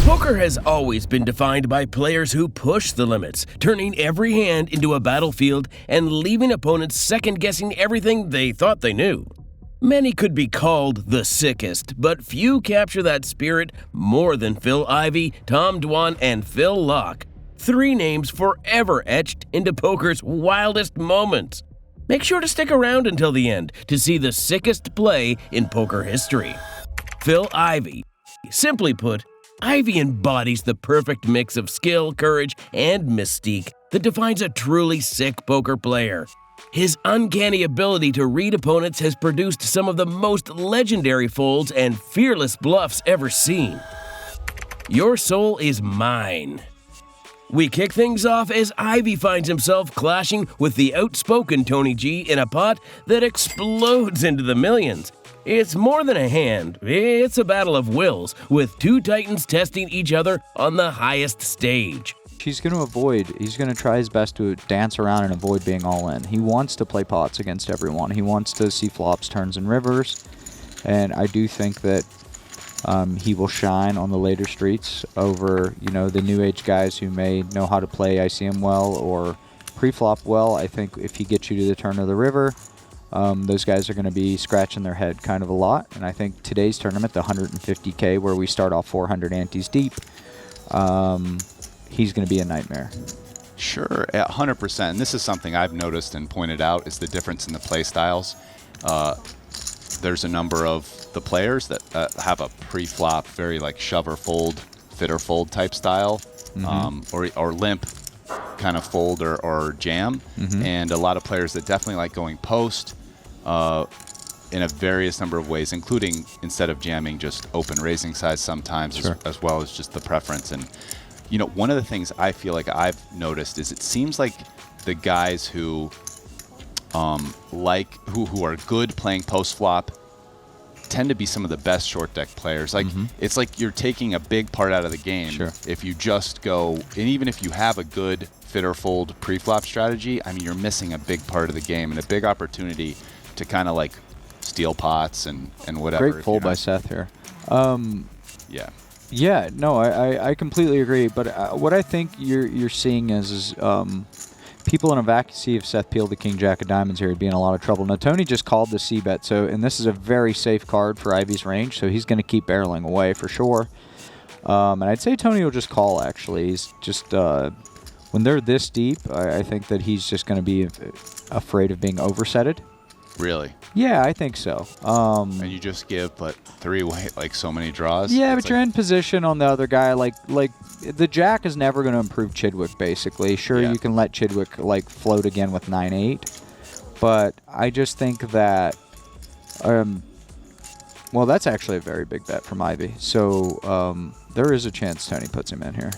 Poker has always been defined by players who push the limits, turning every hand into a battlefield and leaving opponents second-guessing everything they thought they knew. Many could be called the sickest, but few capture that spirit more than Phil Ivey, Tom Dwan, and Phil Laak. 3 names forever etched into poker's wildest moments. Make sure to stick around until the end to see the sickest play in poker history. Phil Ivey. Simply put, Ivey embodies the perfect mix of skill, courage, and mystique that defines a truly sick poker player. His uncanny ability to read opponents has produced some of the most legendary folds and fearless bluffs ever seen. Your soul is mine. We kick things off as Ivey finds himself clashing with the outspoken Tony G in a pot that explodes into the millions. It's more than a hand, it's a battle of wills, with 2 titans testing each other on the highest stage. He's going to try his best to dance around and avoid being all in. He wants to play pots against everyone. He wants to see flops, turns, and rivers. And I do think that he will shine on the later streets over, the new age guys who may know how to play ICM well or pre-flop well. I think if he gets you to the turn of the river, those guys are going to be scratching their head kind of a lot. And I think today's tournament, the 150K, where we start off 400 antes deep, he's going to be a nightmare. Sure, 100%. And this is something I've noticed and pointed out is the difference in the play styles. There's a number of the players that have a pre-flop, very like shover fold, fitter fold type style, or limp kind of fold or jam, and a lot of players that definitely like going post in a various number of ways, including instead of jamming, just open raising size sometimes, as well as just the preference. And one of the things I feel like I've noticed is it seems like the guys who who are good playing post flop tend to be some of the best short deck players. Like it's like you're taking a big part out of the game if you just go, and even if you have a good fitter fold pre-flop strategy, I mean, you're missing a big part of the game and a big opportunity to kind of like steal pots and whatever. Great fold by Seth here. Yeah. Yeah, no, I completely agree. But what I think you're seeing is people in a vacuum. See if Seth peeled the King Jack of Diamonds here, he'd be in a lot of trouble. Now Tony just called the C-bet, and this is a very safe card for Ivey's range, so he's going to keep barreling away for sure. And I'd say Tony will just call. Actually, he's just when they're this deep, I think that he's just going to be afraid of being oversetted. Really? Yeah, I think so. And you just give, but 3-way, like so many draws? Yeah, but you're in position on the other guy. Like the Jack is never going to improve Chidwick, basically. Sure, you can let Chidwick, like, float again with 9-8. But I just think that, well, that's actually a very big bet from Ivey. So there is a chance Tony puts him in here.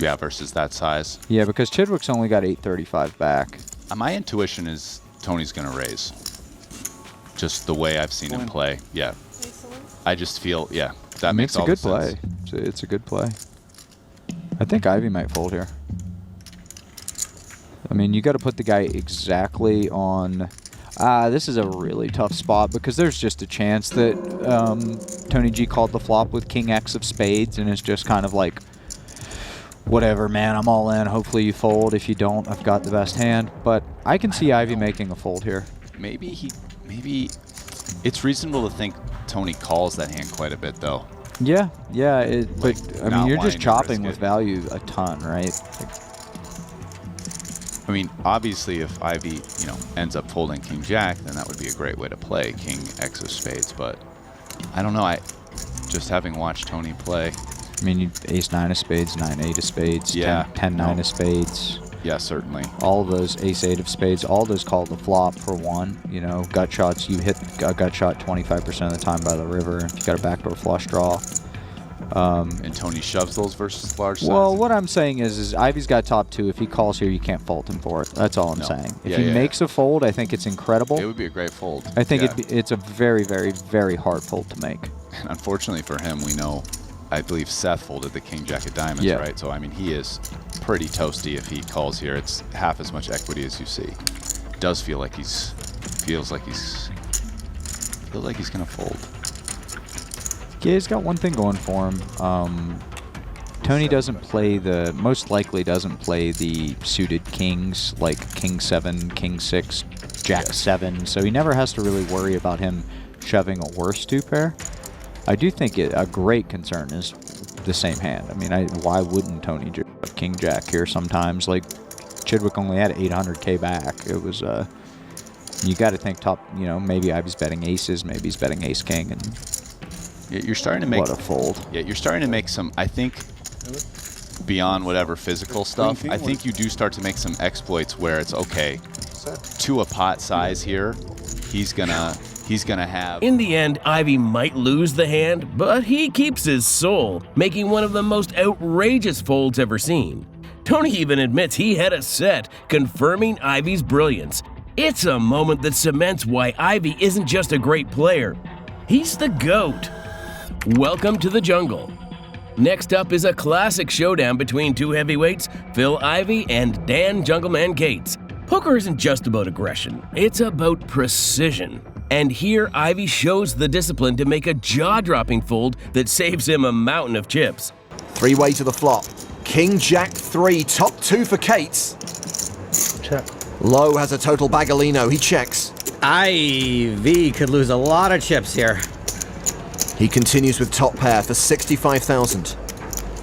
Yeah, versus that size. Yeah, because Chidwick's only got 835 back. My intuition is Tony's going to raise. Just the way I've seen him play. Yeah. I just feel, that makes all the sense. It's a good play. It's a good play. I think Ivey might fold here. I mean, you got to put the guy exactly on. This is a really tough spot because there's just a chance that Tony G called the flop with King X of spades and it's just kind of like, whatever, man, I'm all in. Hopefully you fold. If you don't, I've got the best hand. But I can see Ivey making a fold here. Maybe it's reasonable to think Tony calls that hand quite a bit, though. Yeah, but I mean, you're just chopping with value a ton, right? I mean, obviously, if Ivey, ends up folding King Jack, then that would be a great way to play King X of spades. But I don't know. Just having watched Tony play. I mean, ace-9 of spades, 9-8 of spades, 10-9 of spades. Yeah, certainly. All of those ace-8 of spades, all those call the flop for one. Gut shots, you hit a gut shot 25% of the time by the river. If you got a backdoor flush draw. And Tony shoves those versus large size. Well, what I'm saying is Ivey's got top 2. If he calls here, you can't fault him for it. That's all I'm saying. If he makes a fold, I think it's incredible. It would be a great fold. I think it's a very, very, very hard fold to make. And unfortunately for him, we know, I believe Seth folded the King Jack of Diamonds, right? So, I mean, he is pretty toasty if he calls here. It's half as much equity as you see. Does feel like feels like he's going to fold. Yeah, he's got one thing going for him. Tony most likely doesn't play the suited kings, like King 7, King 6, Jack 7, so he never has to really worry about him shoving a worse 2-pair. I do think a great concern is the same hand. I mean, why wouldn't Tony have King Jack here sometimes? Like, Chidwick only had 800k back. It was, you got to think top, maybe Ivey's betting aces, maybe he's betting ace king, and you're starting to make what a fold. Yeah, you're starting to make some, I think, beyond whatever physical stuff, I think you do start to make some exploits where it's okay, to a pot size here, he's gonna have... In the end, Ivey might lose the hand, but he keeps his soul, making one of the most outrageous folds ever seen. Tony even admits he had a set, confirming Ivey's brilliance. It's a moment that cements why Ivey isn't just a great player, he's the GOAT. Welcome to the jungle. Next up is a classic showdown between two heavyweights, Phil Ivey and Dan Jungleman Gates. Poker isn't just about aggression, it's about precision. And here Ivey shows the discipline to make a jaw-dropping fold that saves him a mountain of chips. Three-way to the flop. King Jack 3, top 2 for Cates. Check. Low has a total bagolino, he checks. Ivey could lose a lot of chips here. He continues with top pair for 65,000.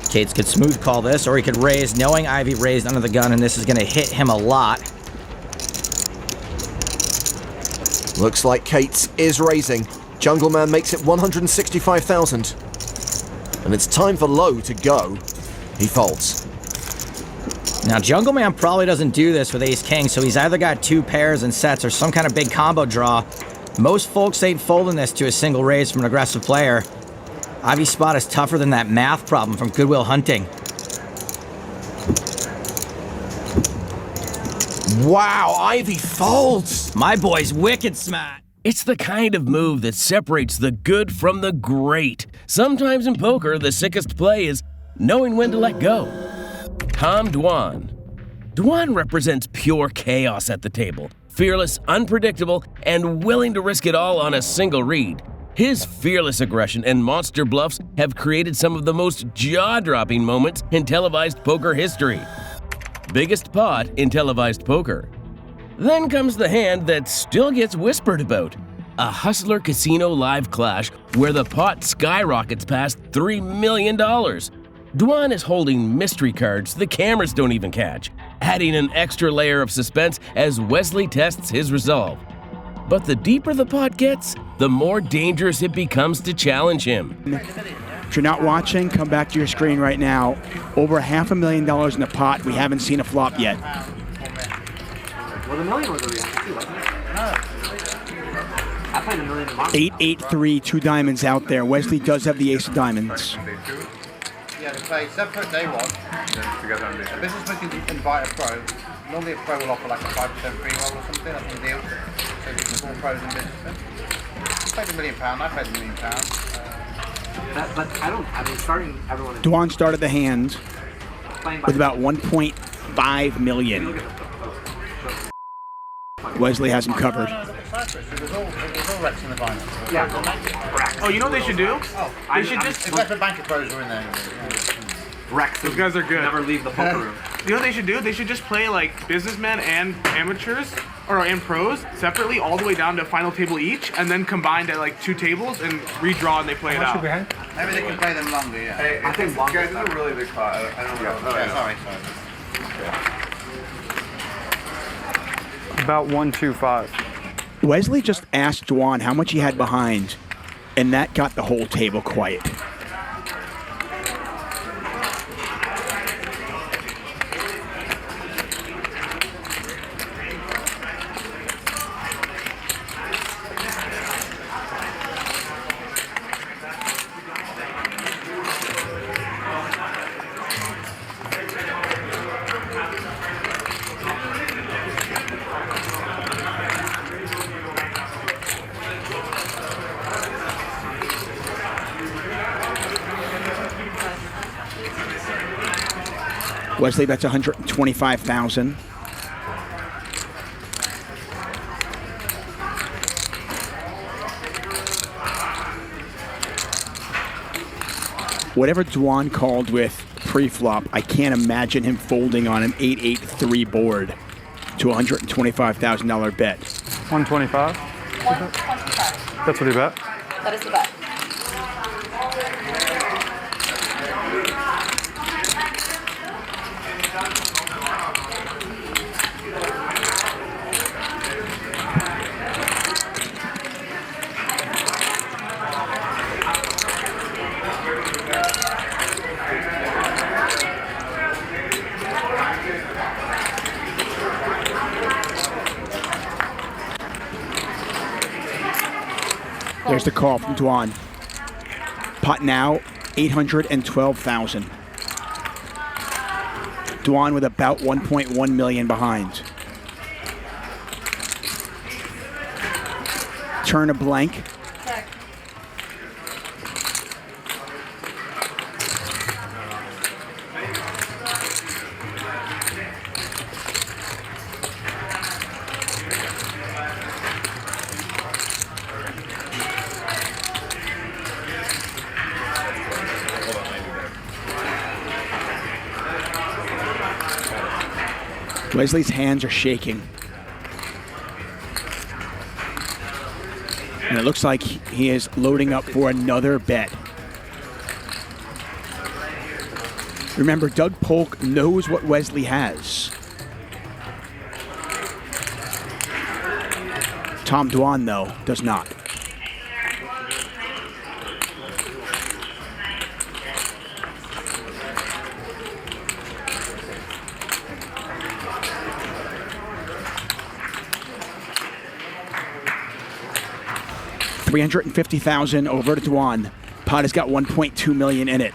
Cates could smooth call this, or he could raise, knowing Ivey raised under the gun, and this is going to hit him a lot. Looks like Cates is raising. Jungleman makes it 165,000. And it's time for Low to go. He folds. Now, Jungleman probably doesn't do this with ace-king, so he's either got 2 pairs and sets or some kind of big combo draw. Most folks ain't folding this to a single raise from an aggressive player. Ivey's spot is tougher than that math problem from Goodwill Hunting. Wow, Ivey folds! My boy's wicked smart. It's the kind of move that separates the good from the great. Sometimes in poker, the sickest play is knowing when to let go. Dwan. Dwan represents pure chaos at the table. Fearless, unpredictable, and willing to risk it all on a single read. His fearless aggression and monster bluffs have created some of the most jaw-dropping moments in televised poker history. Biggest pot in televised poker. Then comes the hand that still gets whispered about. A Hustler Casino live clash where the pot skyrockets past $3 million. Dwan is holding mystery cards the cameras don't even catch, adding an extra layer of suspense as Wesley tests his resolve. But the deeper the pot gets, the more dangerous it becomes to challenge him. If you're not watching, come back to your screen right now. Over $500,000 in the pot. We haven't seen a flop yet. Well, the million was a reaction too, wasn't it? No. I played a million tomorrow. 8-8-3, 2 diamonds out there. Wesley does have the ace of diamonds. Yeah, they play separate day one. A businessman can invite a pro. Normally a pro will offer like a 5% free roll or something. That's the deal. So you can call pros and businessmen. You paid £1 million, I paid £1 million. But I mean, starting everyone... Dwan started the hand with about 1.5 million. Wesley has him covered. There's all Rex in the finals. Yeah. Oh, you know what they should do? They should just... Investment banker pros are in there. Rex. Those guys are good. Never leave the poker room. You know what they should do? They should just play like businessmen and amateurs, and pros separately all the way down to final table each, and then combined at like 2 tables and redraw and they play it out. Maybe they can play them longer, yeah. Hey, I think guys, this is a really big pot. I don't know. Sorry. About 125. Wesley just asked Dwan how much he had behind, and that got the whole table quiet. Wesley bets 125,000. Whatever Dwan called with pre-flop, I can't imagine him folding on an 8-8-3 board to a $125,000 bet. 125? 125. That's what he bet? That is the bet. There's the call from Dwan. Pot now, 812,000. Dwan with about 1.1 million behind. Turn a blank. Check. Wesley's hands are shaking. And it looks like he is loading up for another bet. Remember, Doug Polk knows what Wesley has. Tom Dwan, though, does not. $350,000 over to Dwan. Pot has got 1.2 million in it.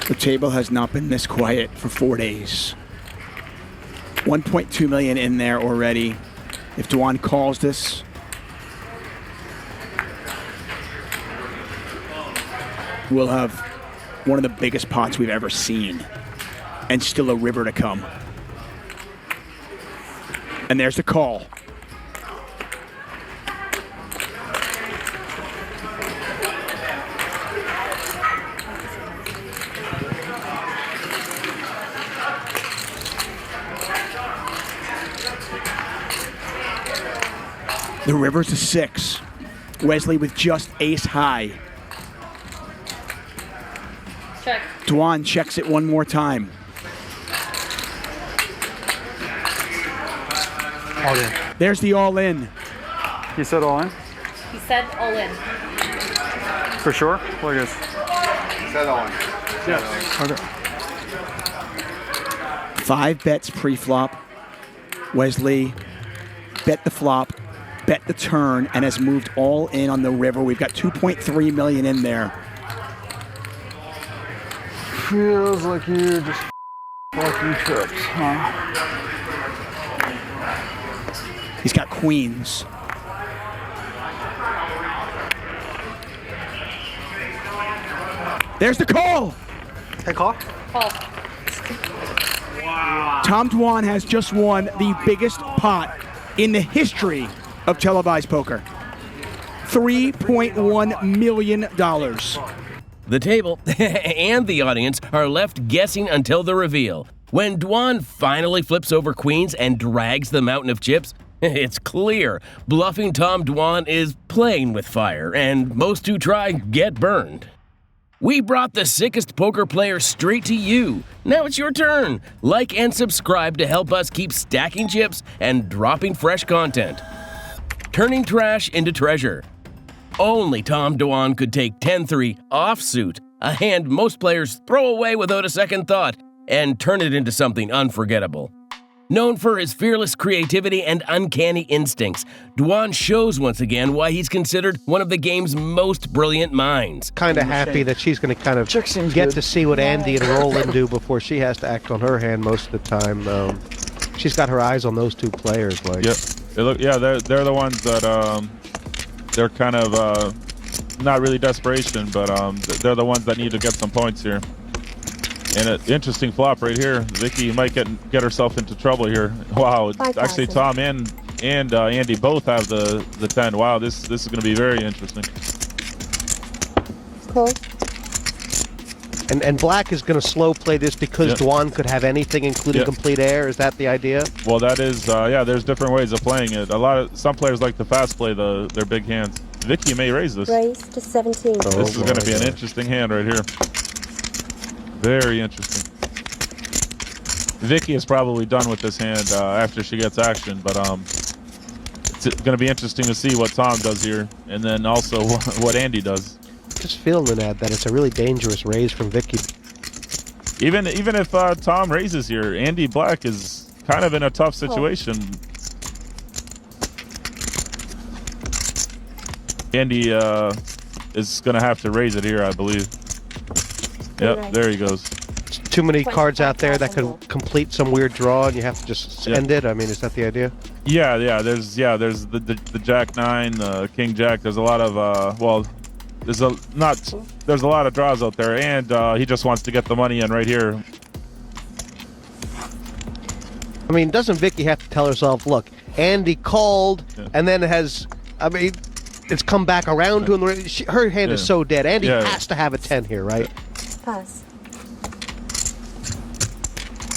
The table has not been this quiet for 4 days. 1.2 million in there already. If Dwan calls this, we'll have one of the biggest pots we've ever seen, and still a river to come. And there's the call. The river's a 6. Wesley with just ace high. Check. Dwan checks it one more time. All in. There's the all in. He said all in? He said all in. For sure? Look at this. Said on. Yes. Okay. 5 bets pre-flop. Wesley bet the flop, bet the turn, and has moved all in on the river. We've got 2.3 million in there. Feels like you're just fucking trips, huh? He's got queens. There's the call. Hey, call? Call. Tom Dwan has just won the biggest pot in the history of televised poker. $3.1 million. The table and the audience are left guessing until the reveal. When Dwan finally flips over queens and drags the mountain of chips, it's clear bluffing Tom Dwan is playing with fire, and most who try get burned. We brought the sickest poker player straight to you. Now it's your turn. Like and subscribe to help us keep stacking chips and dropping fresh content. Turning trash into treasure. Only Tom Dwan could take 10-3 offsuit, a hand most players throw away without a second thought, and turn it into something unforgettable. Known for his fearless creativity and uncanny instincts, Dwan shows once again why he's considered one of the game's most brilliant minds. Kind of happy that she's going to kind of get to see what Andy and Roland do before she has to act on her hand most of the time. She's got her eyes on those two players. Like, they're the ones that they're kind of not really desperation, but they're the ones that need to get some points here. And an interesting flop right here. Vicky might get herself into trouble here. Wow, actually Tom and Andy both have the 10. Wow, this is going to be very interesting. Cool. And Black is going to slow play this because Dwan could have anything, including complete air. Is that the idea? Well, that is, there's different ways of playing it. Some players like to fast play their big hands. Vicky may raise this. Raise to 17. This is going to be an interesting hand right here. Very interesting. Vicky is probably done with this hand after she gets action, but it's going to be interesting to see what Tom does here, and then also what Andy does. Just feeling that it's a really dangerous raise from Vicky. Even if Tom raises here, Andy Black is kind of in a tough situation. Andy is going to have to raise it here, I believe. Yep, there he goes. Too many cards out there that could complete some weird draw, and you have to just end it. I mean, is that the idea? Yeah. There's the Jack 9, the King Jack. There's a lot of there's a lot of draws out there, and he just wants to get the money in right here. I mean, doesn't Vicky have to tell herself, look, Andy called, and then it's come back around to him. Her hand is so dead. Andy has to have a 10 here, right? Pass.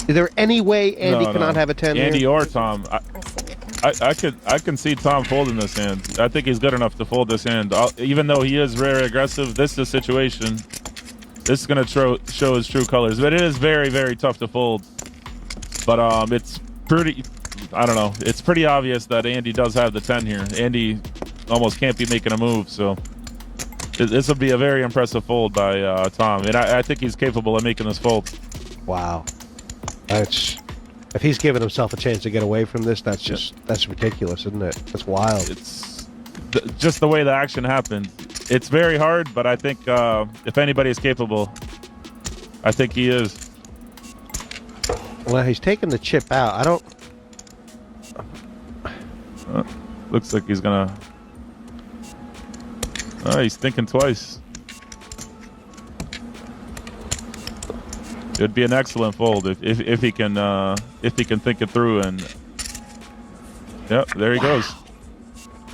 Is there any way Andy cannot have a 10 Andy here? or Tom. I can see Tom folding this hand. I think he's good enough to fold this hand. Even though he is very aggressive, this is a situation. This is going to show his true colors. But it is very, very tough to fold. But it's pretty, I don't know. It's pretty obvious that Andy does have the 10 here. Andy almost can't be making a move, so this would be a very impressive fold by Tom, and I think he's capable of making this fold. Wow, if he's giving himself a chance to get away from this, that's ridiculous, isn't it? That's wild. It's just the way the action happened. It's very hard, but I think if anybody is capable, I think he is. Well, he's taking the chip out. I don't. Looks like he's gonna. He's thinking twice. It'd be an excellent fold if he can think it through, and there he goes.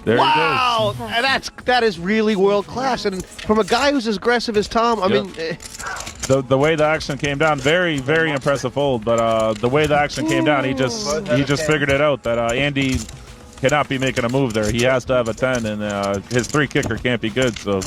There he goes. And that is really world class, and from a guy who's as aggressive as Tom, I mean, the way the action came down, very, very impressive fold. But the way the action came down, he just figured it out that Andy cannot be making a move there. He has to have a 10, and his 3 kicker can't be good. So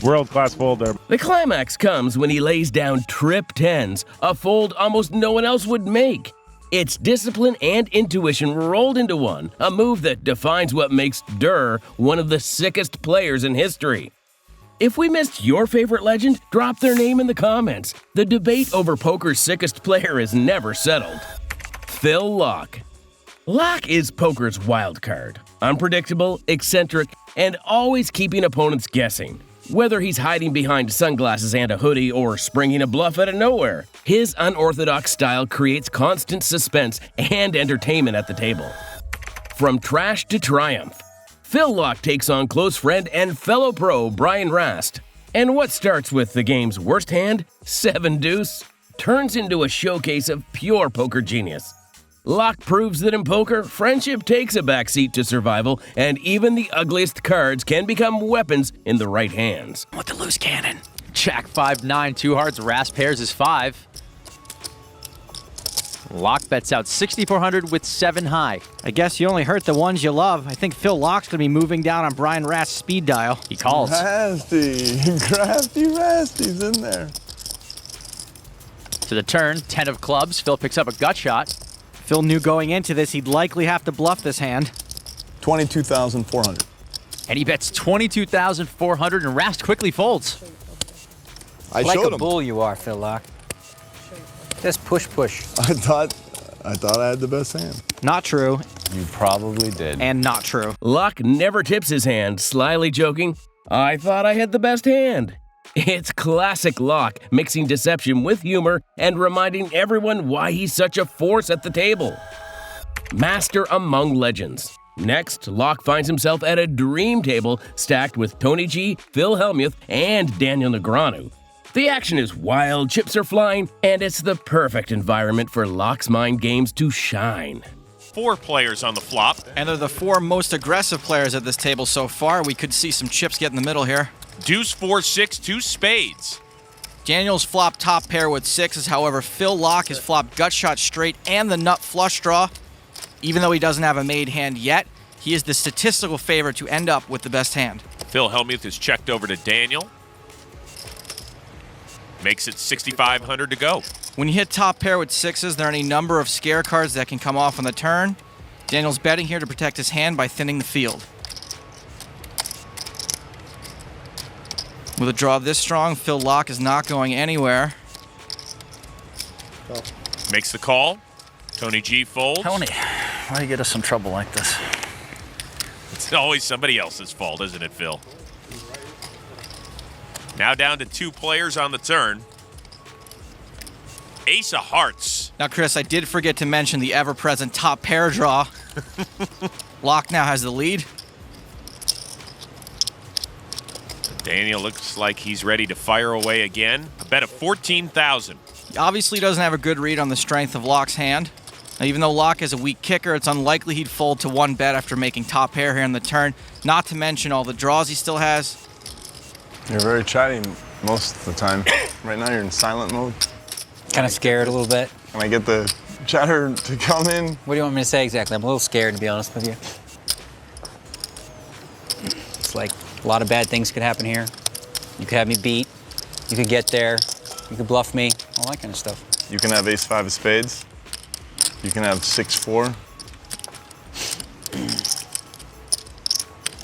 world-class fold there. The climax comes when he lays down trip 10s, a fold almost no one else would make. It's discipline and intuition rolled into one, a move that defines what makes Durr one of the sickest players in history. If we missed your favorite legend, drop their name in the comments. The debate over poker's sickest player is never settled. Phil Laak. Laak is poker's wild card. Unpredictable, eccentric, and always keeping opponents guessing. Whether he's hiding behind sunglasses and a hoodie or springing a bluff out of nowhere, his unorthodox style creates constant suspense and entertainment at the table. From trash to triumph, Phil Laak takes on close friend and fellow pro Brian Rast. And what starts with the game's worst hand, 7-deuce, turns into a showcase of pure poker genius. Laak proves that in poker, friendship takes a backseat to survival, and even the ugliest cards can become weapons in the right hands. With the loose cannon. Jack 5-9, 2 hearts, Rast pairs is 5. Laak bets out 6,400 with 7 high. I guess you only hurt the ones you love. I think Phil Laak's going to be moving down on Brian Rast's speed dial. He calls. Crafty Rasty's in there. To the turn, 10 of clubs. Phil picks up a gut shot. Phil knew going into this he'd likely have to bluff this hand. 22,400. And he bets 22,400 and Rast quickly folds. Like a bull you are, Phil Laak. Just push. I thought I had the best hand. Not true. You probably did. And not true. Laak never tips his hand, slyly joking, "I thought I had the best hand." It's classic Laak, mixing deception with humor and reminding everyone why he's such a force at the table. Master among legends. Next, Laak finds himself at a dream table stacked with Tony G, Phil Hellmuth, and Daniel Negreanu. The action is wild, chips are flying, and it's the perfect environment for Laak's mind games to shine. 4 players on the flop. And they're the 4 most aggressive players at this table so far. We could see some chips get in the middle here. Deuce, 4, 6, 2 spades. Daniel's flop top pair with 6s. However, Phil Laak has flopped gut shot straight and the nut flush draw. Even though he doesn't have a made hand yet, he is the statistical favorite to end up with the best hand. Phil Hellmuth is checked over to Daniel. Makes it 6,500 to go. When you hit top pair with 6s, there are any number of scare cards that can come off on the turn. Daniel's betting here to protect his hand by thinning the field. With a draw this strong, Phil Laak is not going anywhere. Makes the call. Tony G folds. Tony, why do you get us in trouble like this? It's always somebody else's fault, isn't it, Phil? Now down to 2 players on the turn. Ace of hearts. Now, Chris, I did forget to mention the ever-present top pair draw. Laak now has the lead. Daniel looks like he's ready to fire away again. A bet of 14,000. He obviously doesn't have a good read on the strength of Laak's hand. Now, even though Laak is a weak kicker, it's unlikely he'd fold to 1 bet after making top pair here on the turn, not to mention all the draws he still has. You're very chatty most of the time. Right now you're in silent mode. Kind of scared a little bit. Can I get the chatter to come in? What do you want me to say exactly? I'm a little scared, to be honest with you. It's like a lot of bad things could happen here. You could have me beat. You could get there. You could bluff me. All that kind of stuff. You can have ace 5 of spades. You can have 6-4.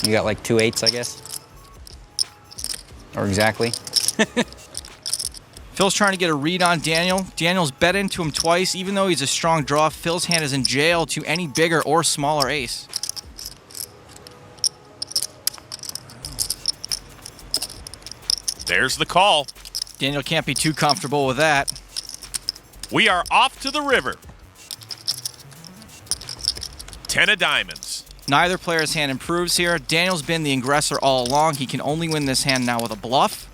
You got like 2 8s, I guess. Or exactly. Phil's trying to get a read on Daniel. Daniel's bet into him twice. Even though he's a strong draw, Phil's hand is in jail to any bigger or smaller ace. There's the call. Daniel can't be too comfortable with that. We are off to the river. 10 of diamonds. Neither player's hand improves here. Daniel's been the aggressor all along. He can only win this hand now with a bluff.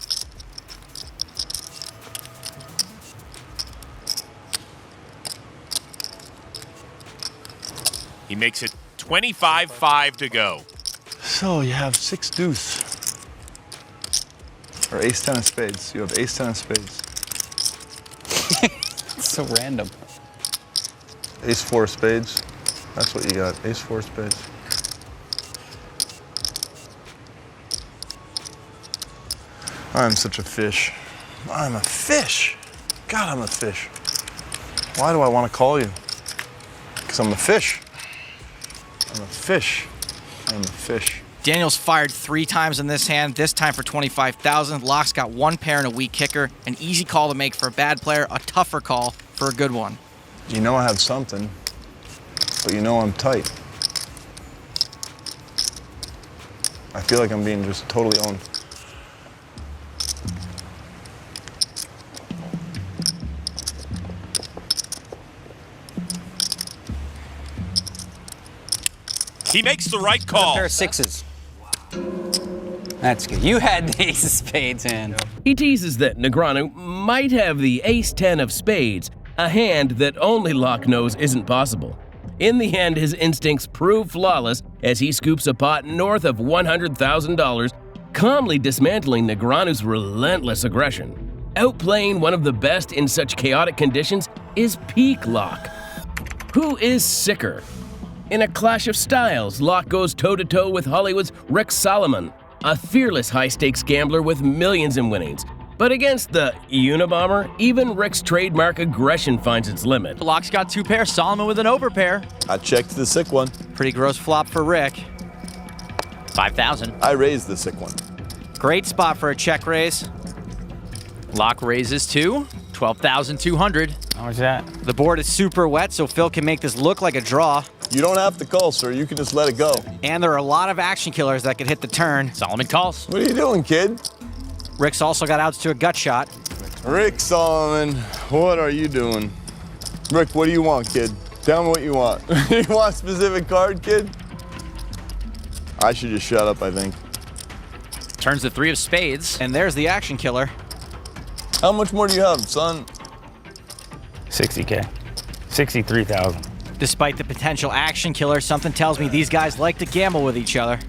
He makes it 25-5 to go. So you have 6 deuce. Or ace 10 of spades. You have ace 10 of spades. It's so random. Ace 4 of spades. That's what you got. Ace 4 of spades. I'm such a fish. I'm a fish. God, I'm a fish. Why do I want to call you? Because I'm a fish. I'm a fish. I'm a fish. Daniel's fired 3 times in this hand, this time for 25,000. Laak's got 1 pair and a weak kicker. An easy call to make for a bad player, a tougher call for a good one. You know I have something, but you know I'm tight. I feel like I'm being just totally owned. He makes the right call. A pair of 6s. That's good. You had the ace of spades hand. He teases that Negreanu might have the ace-10 of spades, a hand that only Laak knows isn't possible. In the end, his instincts prove flawless as he scoops a pot north of $100,000, calmly dismantling Negreanu's relentless aggression. Outplaying one of the best in such chaotic conditions is peak Laak. Who is sicker? In a clash of styles, Laak goes toe-to-toe with Hollywood's Rick Salomon, a fearless high-stakes gambler with millions in winnings. But against the Unabomber, even Rick's trademark aggression finds its limit. Laak's got 2 pairs, Salomon with an overpair. I checked the sick one. Pretty gross flop for Rick. 5,000. I raised the sick one. Great spot for a check raise. Laak raises to 12,200. How much is that? The board is super wet, so Phil can make this look like a draw. You don't have to call, sir. You can just let it go. And there are a lot of action killers that could hit the turn. Salomon calls. What are you doing, kid? Rick's also got outs to a gut shot. Rick Salomon, what are you doing? Rick, what do you want, kid? Tell me what you want. You want a specific card, kid? I should just shut up, I think. Turns the 3 of spades. And there's the action killer. How much more do you have, son? 60K. 63,000. Despite the potential action killer, something tells me these guys like to gamble with each other.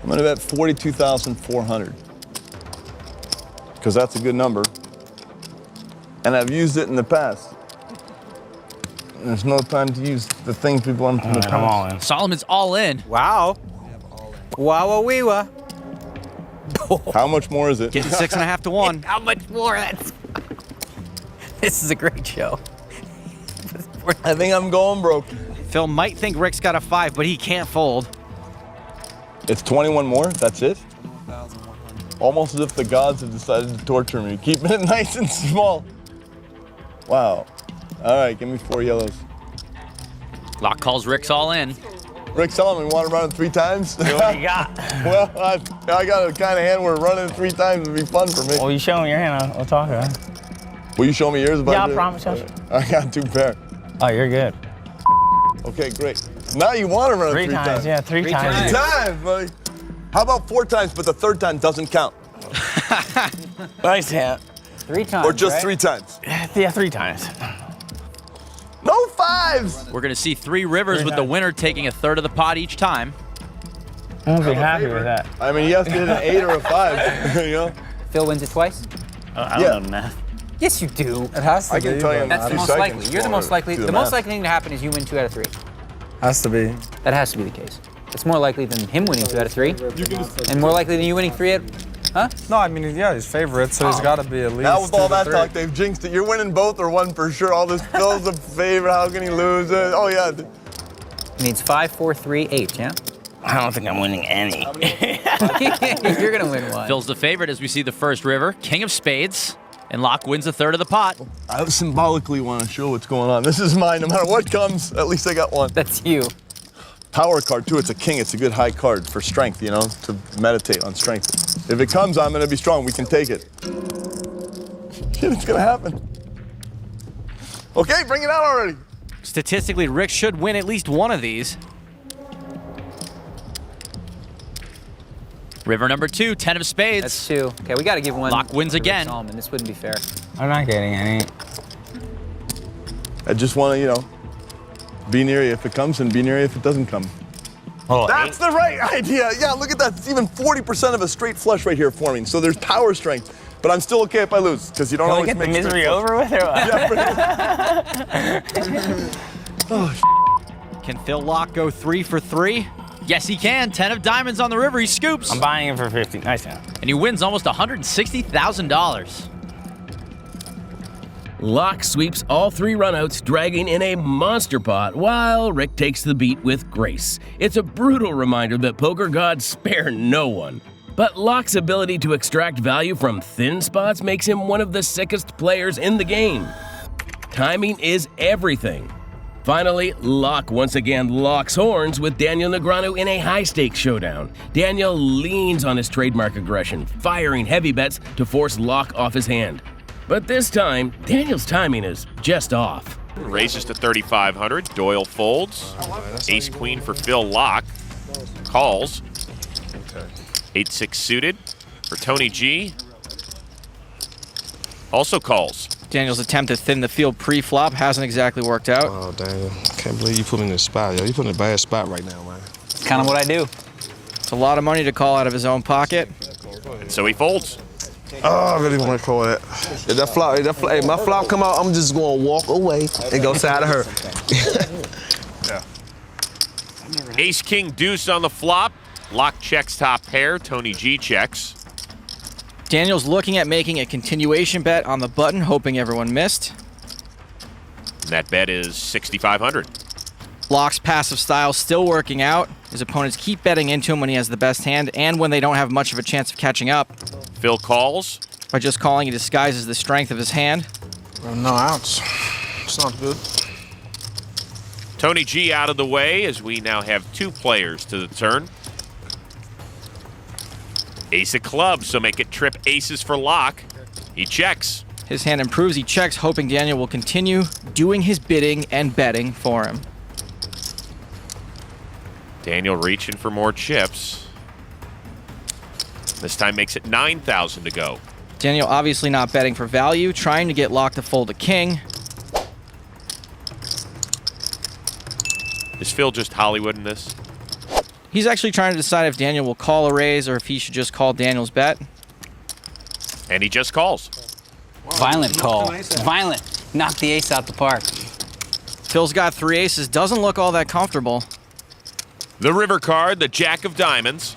I'm gonna bet 42,400. Because that's a good number. And I've used it in the past. There's no time to use the things we've learned from the past. I'm all in. Solomon's all in. Wow. Wow-a-wee-wa. How much more is it? Getting 6.5 to 1. How much more? This is a great show. I think I'm going broke. Phil might think Rick's got a 5, but he can't fold. It's 21 more? That's it? Almost as if the gods have decided to torture me. Keeping it nice and small. Wow. All right, give me 4 yellows. Laak calls Rick's all in. Rick Salomon, want to run it 3 times? What you got? Well, I got a kind of hand where running it 3 times would be fun for me. Well, you show me your hand. I'll talk about it. Will you show me yours? Yeah, I promise. I got 2 pair. Oh, you're good. Okay, great. Now you want to run it 3 times. Yeah, 3 times. 3 times, buddy. How about 4 times, but the 3rd time doesn't count? Nice hand. 3 times, Or just right? 3 times? Yeah, 3 times. No 5s! We're going to see 3 rivers with the winner taking a third of the pot each time. I'm gonna be happy with that. I mean, you have to hit an 8 or a 5, you know? Phil wins it twice? I don't know math. Yes, you do. It has to be. I can tell you in That's a the few most seconds. likely. You're the most likely. The most likely thing to happen is you win 2 out of 3. Has to be. That has to be the case. It's more likely than him winning 2 out of 3. And more likely than you winning 3 out. Huh? No, I mean, yeah, he's favorite, so he's got to be at least. Now with all 2 to that 3. talk, they've jinxed it. You're winning both or 1 for sure. All this Phil's a favorite. How can he lose? Oh, yeah. It means 5, 4, 3, 8, yeah? I don't think I'm winning any. You're going to win 1. Phil's the favorite as we see the first river, king of spades, and Laak wins a third of the pot. I symbolically want to show what's going on. This is mine. No matter what comes, at least I got 1. That's you. Power card, too. It's a king. It's a good high card for strength, you know, to meditate on strength. If it comes, I'm going to be strong. We can take it. Shit, it's going to happen. Okay, bring it out already. Statistically, Rick should win at least one of these. River number 2, 10 of spades. That's 2. Okay, we got to give 1. Laak wins to again. Salomon. This wouldn't be fair. I'm not getting any. I just want to, you know, be near you if it comes and be near you if it doesn't come. Oh, That's the right idea. Yeah, look at that. It's even 40% of a straight flush right here forming. So there's power strength. But I'm still okay if I lose because you don't Can we always get the make misery straight over with or what? Yeah, Can Phil Laak go 3 for 3? Yes, he can. 10 of diamonds on the river. He scoops. I'm buying it for 50. Nice hand. And he wins almost $160,000. Laak sweeps all 3 runouts, dragging in a monster pot, while Rick takes the beat with grace. It's a brutal reminder that poker gods spare no one. But Laak's ability to extract value from thin spots makes him one of the sickest players in the game. Timing is everything. Finally, Laak once again locks horns with Daniel Negreanu in a high-stakes showdown. Daniel leans on his trademark aggression, firing heavy bets to force Laak off his hand. But this time, Daniel's timing is just off. Raises to 3,500. Doyle folds. Ace queen for Phil Laak. Calls. 8-6 suited for Tony G. Also calls. Daniel's attempt to thin the field pre-flop hasn't exactly worked out. Oh, Daniel. Can't believe you put me in this spot, yo. You put me in a bad spot right now, man. It's kind of what I do. It's a lot of money to call out of his own pocket. And so he folds. Oh, I really want to call that. If that flop, hey, my flop come out, I'm just going to walk away and go side of her. Ace, king, deuce on the flop. Laak checks top pair. Tony G checks. Daniel's looking at making a continuation bet on the button, hoping everyone missed. That bet is 6,500. Laak's passive style still working out. His opponents keep betting into him when he has the best hand and when they don't have much of a chance of catching up. Phil calls. By just calling, he disguises the strength of his hand. Well, no outs. It's not good. Tony G out of the way as we now have 2 players to the turn. Ace of clubs, so make it trip aces for Laak. He checks. His hand improves, he checks, hoping Daniel will continue doing his bidding and betting for him. Daniel reaching for more chips. This time makes it 9,000 to go. Daniel obviously not betting for value, trying to get Laak to fold a king. Is Phil just Hollywood in this? He's actually trying to decide if Daniel will call a raise or if he should just call Daniel's bet. And he just calls. Violent call. Violent. Knock the ace out the park. Phil's got 3 aces, doesn't look all that comfortable. The river card, the jack of diamonds.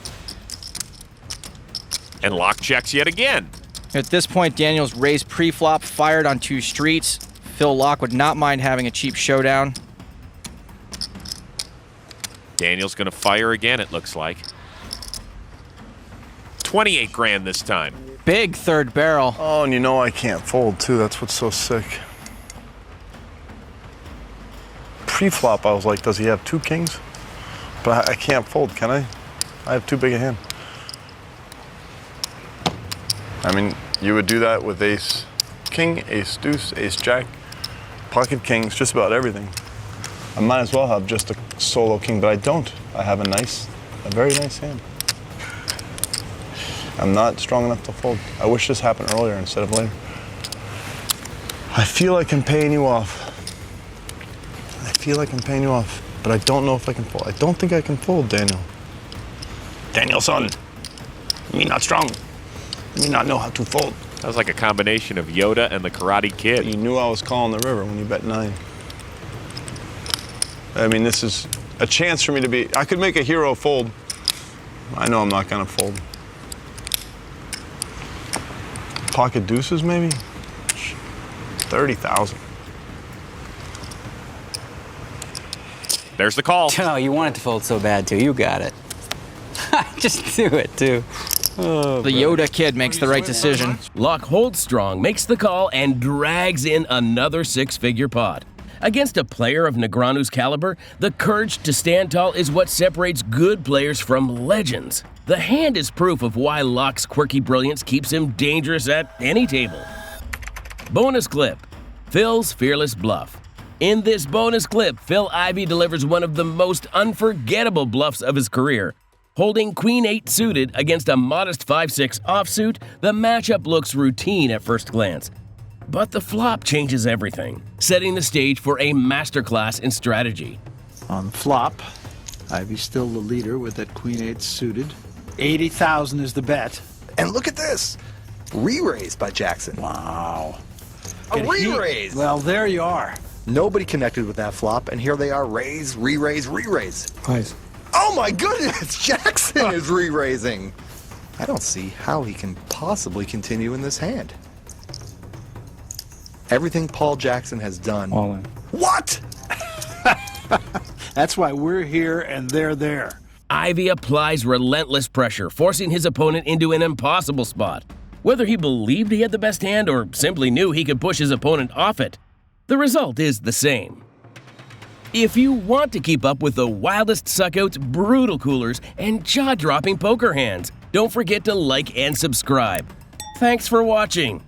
And Laak checks yet again. At this point, Daniel's raised pre-flop, fired on 2 streets. Phil Laak would not mind having a cheap showdown. Daniel's going to fire again, it looks like. 28 grand this time. Big third barrel. Oh, and you know I can't fold, too. That's what's so sick. Pre-flop, I was like, does he have 2 kings? But I can't fold, can I? I have too big a hand. I mean, you would do that with ace king, ace deuce, ace jack, pocket kings, just about everything. I might as well have just a solo king, but I don't. I have a very nice hand. I'm not strong enough to fold. I wish this happened earlier instead of later. I feel like I'm paying you off. I feel like I'm paying you off, but I don't know if I can fold. I don't think I can fold, Daniel. Daniel, son, me not strong. Me not know how to fold. That was like a combination of Yoda and the Karate Kid. But you knew I was calling the river when you bet 9. I mean, this is a chance for me to be. I could make a hero fold. I know I'm not gonna fold. Pocket deuces, maybe? 30,000. There's the call. Oh, you wanted to fold so bad, too. You got it. Just do it, too. Oh, the Yoda kid makes the right decision. Laak holds strong, makes the call, and drags in another 6-figure pot. Against a player of Negreanu's caliber, the courage to stand tall is what separates good players from legends. The hand is proof of why Laak's quirky brilliance keeps him dangerous at any table. Bonus clip, Phil's fearless bluff. In this bonus clip, Phil Ivey delivers one of the most unforgettable bluffs of his career. Holding Queen 8 suited against a modest 5-6 offsuit, the matchup looks routine at first glance. But the flop changes everything, setting the stage for a masterclass in strategy. On flop, Ivey's still the leader with that Queen 8 suited. 80,000 is the bet. And look at this. Re-raised by Jackson. Wow. A re-raise. Well, there you are. Nobody connected with that flop, and here they are, raise, re-raise, re-raise. Nice. Oh my goodness, Jackson is re-raising. I don't see how he can possibly continue in this hand. Everything Paul Jackson has done. All in. What? That's why we're here and they're there. Ivey applies relentless pressure, forcing his opponent into an impossible spot. Whether he believed he had the best hand or simply knew he could push his opponent off it, the result is the same. If you want to keep up with the wildest suckouts, brutal coolers, and jaw-dropping poker hands, don't forget to like and subscribe. Thanks for watching.